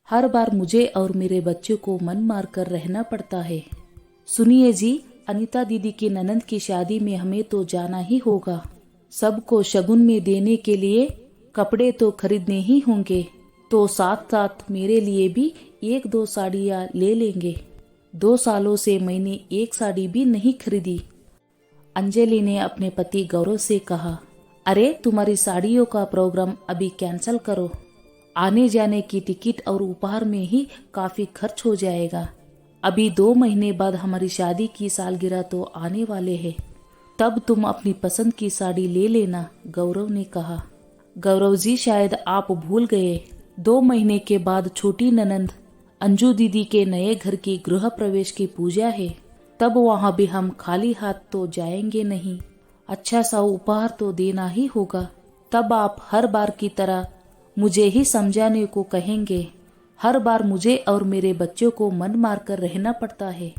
हर बार मुझे और मेरे बच्चों को मन मार कर रहना पड़ता है। सुनिए जी, अनीता दीदी की ननंद की शादी में हमें तो जाना ही होगा। सबको शगुन में देने के लिए कपड़े तो खरीदने ही होंगे, तो साथ साथ मेरे लिए भी एक दो साड़ियाँ ले लेंगे। 2 सालों से मैंने एक साड़ी भी नहीं खरीदी। अंजलि ने अपने पति गौरव से कहा, अरे तुम्हारी साड़ियों का प्रोग्राम अभी कैंसिल करो। आने जाने की टिकट और उपहार में ही काफी खर्च हो जाएगा। अभी 2 महीने बाद हमारी शादी की सालगिरह तो आने वाले हैं, तब तुम अपनी पसंद की साड़ी ले लेना, गौरव ने कहा। गौरव जी, शायद आप भूल गए, 2 महीने के बाद छोटी ननंद अंजू दीदी के नए घर की गृह प्रवेश की पूजा है। तब वहां भी हम खाली हाथ तो जाएंगे नहीं, अच्छा सा उपहार तो देना ही होगा। तब आप हर बार की तरह मुझे ही समझाने को कहेंगे। हर बार मुझे और मेरे बच्चों को मन मार कर रहना पड़ता है।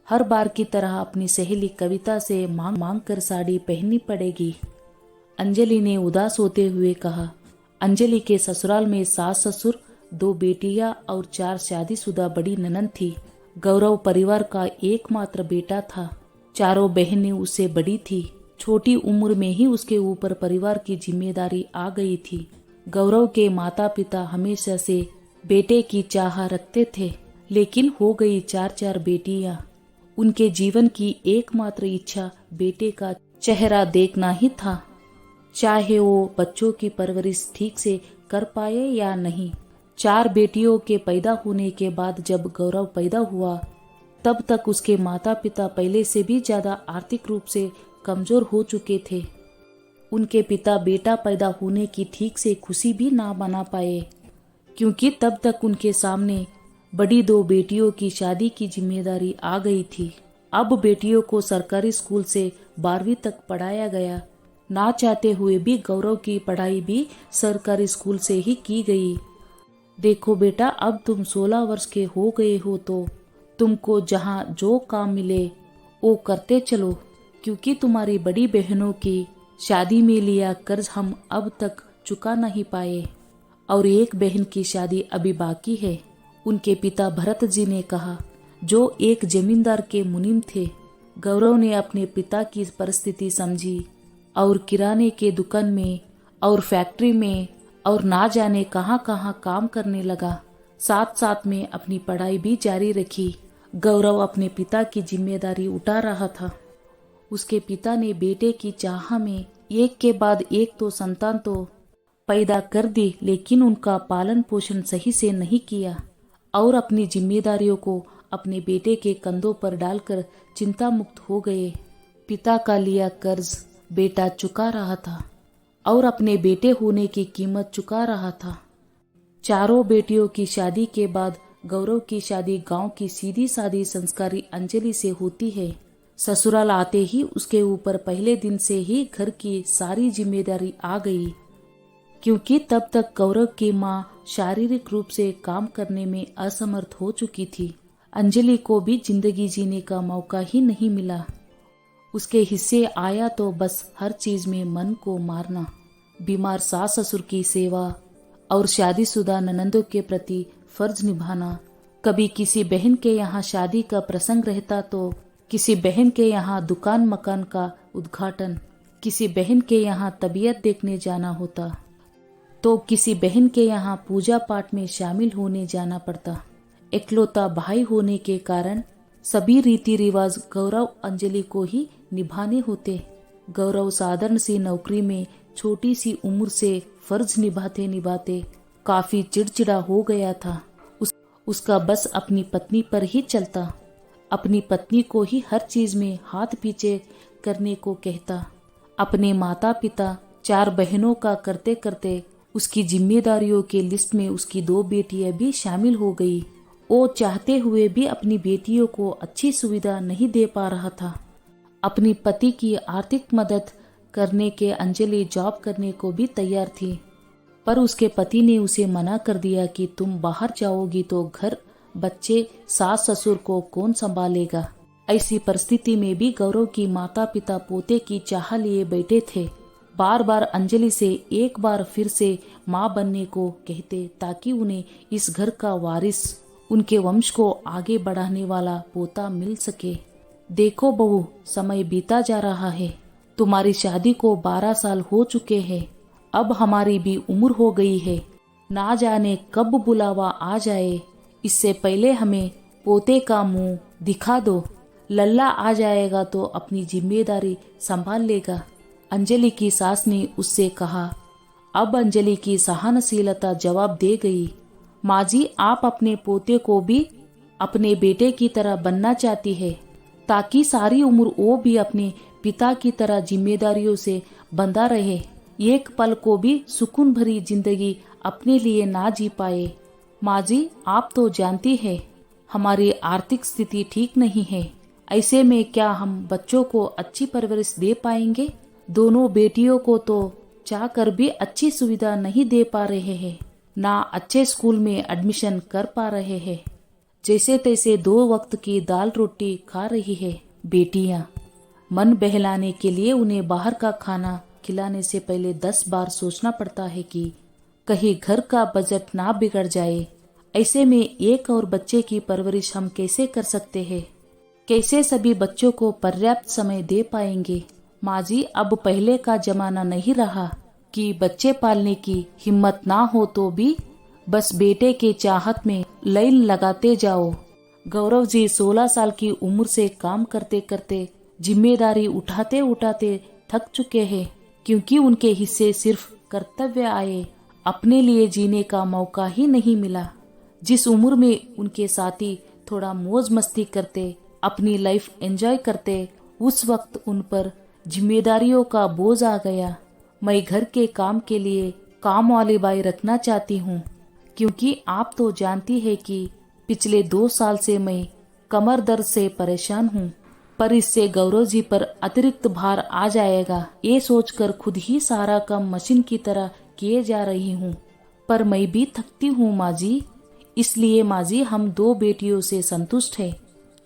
हर बार की तरह अपनी सहेली कविता से मांग मांग कर साड़ी पहननी पड़ेगी। अंजलि ने उदास होते हुए कहा। अंजलि के ससुराल में सास ससुर, 2 बेटियां और 4 शादीशुदा बड़ी ननंद थी। गौरव परिवार का एकमात्र बेटा था। चारों बहनें उससे बड़ी थी। छोटी उम्र में ही उसके ऊपर परिवार की जिम्मेदारी आ गई थी। गौरव के माता पिता हमेशा से बेटे की चाह रखते थे, लेकिन हो गई 4 बेटियां। उनके जीवन की एकमात्र इच्छा बेटे का चेहरा देखना ही था, चाहे वो बच्चों की परवरिश ठीक से कर पाए या नहीं। 4 बेटियों के पैदा होने के बाद जब गौरव पैदा हुआ, तब तक उसके माता पिता पहले से भी ज्यादा आर्थिक रूप से कमजोर हो चुके थे। उनके पिता बेटा पैदा होने की ठीक से खुशी भी ना मना पाए, क्योंकि तब तक उनके सामने बड़ी 2 बेटियों की शादी की जिम्मेदारी आ गई थी। अब बेटियों को सरकारी स्कूल से 12वीं तक पढ़ाया गया। ना चाहते हुए भी गौरव की पढ़ाई भी सरकारी स्कूल से ही की गई। देखो बेटा, अब तुम 16 वर्ष के हो गए हो, तो तुमको जहाँ जो काम मिले वो करते चलो, क्योंकि तुम्हारी बड़ी बहनों की शादी में लिया कर्ज हम अब तक चुका नहीं पाए और एक बहन की शादी अभी बाकी है, उनके पिता भरत जी ने कहा, जो एक जमींदार के मुनीम थे। गौरव ने अपने पिता की परिस्थिति समझी और किराने के दुकान में और फैक्ट्री में और ना जाने कहां कहां काम करने लगा। साथ साथ में अपनी पढ़ाई भी जारी रखी। गौरव अपने पिता की जिम्मेदारी उठा रहा था। उसके पिता ने बेटे की चाह में एक के बाद एक तो संतान तो पैदा कर दी, लेकिन उनका पालन पोषण सही से नहीं किया और अपनी जिम्मेदारियों को अपने बेटे के कंधों पर डालकर चिंता मुक्त हो गए। पिता का लिया कर्ज बेटा चुका रहा था और अपने बेटे होने की कीमत चुका रहा था। 4 बेटियों की शादी के बाद गौरव की शादी गांव की सीधी सादी संस्कारी अंजलि से होती है। ससुराल आते ही उसके ऊपर पहले दिन से ही घर की सारी जिम्मेदारी आ गई, क्योंकि तब तक गौरव की मां शारीरिक रूप से काम करने में असमर्थ हो चुकी थी। अंजलि को भी जिंदगी जीने का मौका ही नहीं मिला। उसके हिस्से आया तो बस हर चीज में मन को मारना, बीमार सास ससुर की सेवा और शादीशुदा ननंदों के प्रति फर्ज निभाना। कभी किसी बहन के यहाँ शादी का प्रसंग रहता तो किसी बहन के यहाँ दुकान मकान का उद्घाटन, किसी बहन के यहाँ तबीयत देखने जाना होता तो किसी बहन के यहाँ पूजा पाठ में शामिल होने जाना पड़ता। इकलौता भाई होने के कारण सभी रीति रिवाज गौरव अंजलि को ही निभाने होते। गौरव साधारण सी नौकरी में छोटी सी उम्र से फर्ज निभाते निभाते काफी चिड़चिड़ा हो गया था। उसका बस अपनी पत्नी पर ही चलता, अपनी पत्नी को ही हर चीज में हाथ पीछे करने को कहता। अपने माता पिता 4 बहनों का करते करते उसकी जिम्मेदारियों के लिस्ट में उसकी 2 बेटियां भी शामिल हो गई। वो चाहते हुए भी अपनी बेटियों को अच्छी सुविधा नहीं दे पा रहा था। अपनी पति की आर्थिक मदद करने के अंजलि जॉब करने को भी तैयार थी, पर उसके पति ने उसे मना कर दिया कि तुम बाहर जाओगी तो घर, बच्चे, सास ससुर को कौन संभालेगा। ऐसी परिस्थिति में भी गौरव की माता पिता पोते की चाह लिए बैठे थे। बार बार अंजलि से एक बार फिर से माँ बनने को कहते, ताकि उन्हें इस घर का वारिस, उनके वंश को आगे बढ़ाने वाला पोता मिल सके। देखो बहू, समय बीता जा रहा है। तुम्हारी शादी को 12 साल हो चुके हैं। अब हमारी भी उम्र हो गई है। ना जाने कब बुलावा आ जाए। इससे पहले हमें पोते का मुंह दिखा दो। लल्ला आ जाएगा तो अपनी जिम्मेदारी संभाल लेगा। अंजलि की सास ने उससे कहा। अब अंजलि की सहनशीलता जवाब दे गई। माँ जी, आप अपने पोते को भी अपने बेटे की तरह बनना चाहती है, ताकि सारी उम्र वो भी अपने पिता की तरह जिम्मेदारियों से बंधा रहे, एक पल को भी सुकून भरी जिंदगी अपने लिए ना जी पाए। माँ जी, आप तो जानती है हमारी आर्थिक स्थिति ठीक नहीं है। ऐसे में क्या हम बच्चों को अच्छी परवरिश दे पाएंगे? दोनों बेटियों को तो चाह कर भी अच्छी सुविधा नहीं दे पा रहे हैं, ना अच्छे स्कूल में एडमिशन कर पा रहे हैं। जैसे तैसे 2 वक्त की दाल रोटी खा रही है बेटियां। मन बहलाने के लिए उन्हें बाहर का खाना खिलाने से पहले 10 बार सोचना पड़ता है कि कहीं घर का बजट ना बिगड़ जाए। ऐसे में एक और बच्चे की परवरिश हम कैसे कर सकते हैं? कैसे सभी बच्चों को पर्याप्त समय दे पाएंगे? माँ जी, अब पहले का जमाना नहीं रहा कि बच्चे पालने की हिम्मत ना हो तो भी बस बेटे के चाहत में लाइन लगाते जाओ। गौरव जी 16 साल की उम्र से काम करते करते जिम्मेदारी उठाते उठाते थक चुके हैं, क्योंकि उनके हिस्से सिर्फ कर्तव्य आए, अपने लिए जीने का मौका ही नहीं मिला। जिस उम्र में उनके साथी थोड़ा मौज मस्ती करते, अपनी लाइफ एंजॉय करते, उस वक्त उन पर जिम्मेदारियों का बोझ आ गया। मैं घर के काम के लिए काम वाली बाई रखना चाहती हूँ, क्योंकि आप तो जानती है कि पिछले 2 साल से मैं कमर दर्द से परेशान हूँ। पर इससे गौरव जी पर अतिरिक्त भार आ जाएगा, ये सोचकर खुद ही सारा काम मशीन की तरह किए जा रही हूँ। पर मैं भी थकती हूँ माँ जी। इसलिए माँ जी, हम 2 बेटियों से संतुष्ट है।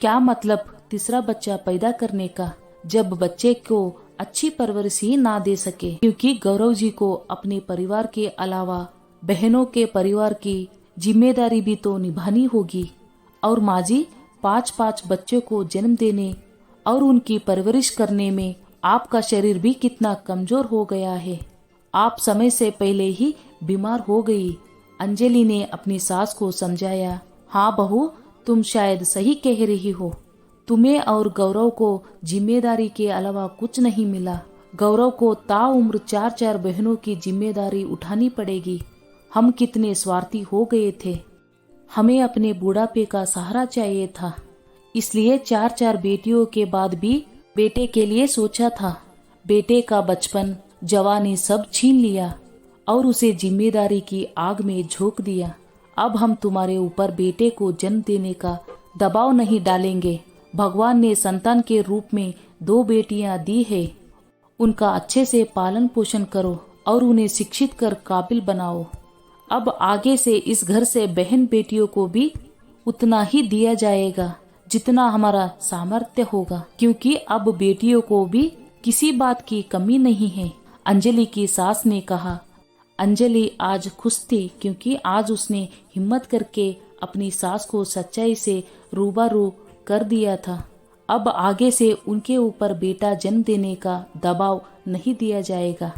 क्या मतलब तीसरा बच्चा पैदा करने का, जब बच्चे को अच्छी परवरिश ही ना दे सके? क्योंकि गौरव जी को अपने परिवार के अलावा बहनों के परिवार की जिम्मेदारी भी तो निभानी होगी। और माँ जी, 5-5 बच्चों को जन्म देने और उनकी परवरिश करने में आपका शरीर भी कितना कमजोर हो गया है। आप समय से पहले ही बीमार हो गई। अंजलि ने अपनी सास को समझाया। हाँ बहू, तुम शायद सही कह रही हो। तुम्हें और गौरव को जिम्मेदारी के अलावा कुछ नहीं मिला। गौरव को ताउम्र 4-4 बहनों की जिम्मेदारी उठानी पड़ेगी। हम कितने स्वार्थी हो गए थे। हमें अपने बुढ़ापे का सहारा चाहिए था, इसलिए 4-4 बेटियों के बाद भी बेटे के लिए सोचा था। बेटे का बचपन, जवानी सब छीन लिया और उसे जिम्मेदारी की आग में झोंक दिया। अब हम तुम्हारे ऊपर बेटे को जन्म देने का दबाव नहीं डालेंगे। भगवान ने संतान के रूप में 2 बेटियां दी है। उनका अच्छे से पालन पोषण करो और उन्हें शिक्षित कर काबिल बनाओ। अब आगे से इस घर से बहन बेटियों को भी उतना ही दिया जाएगा जितना हमारा सामर्थ्य होगा, क्योंकि अब बेटियों को भी किसी बात की कमी नहीं है। अंजलि की सास ने कहा। अंजलि आज खुश थी, क्योंकि आज उसने हिम्मत करके अपनी सास को सच्चाई से रूबरू कर दिया था। अब आगे से उनके ऊपर बेटा जन्म देने का दबाव नहीं दिया जाएगा।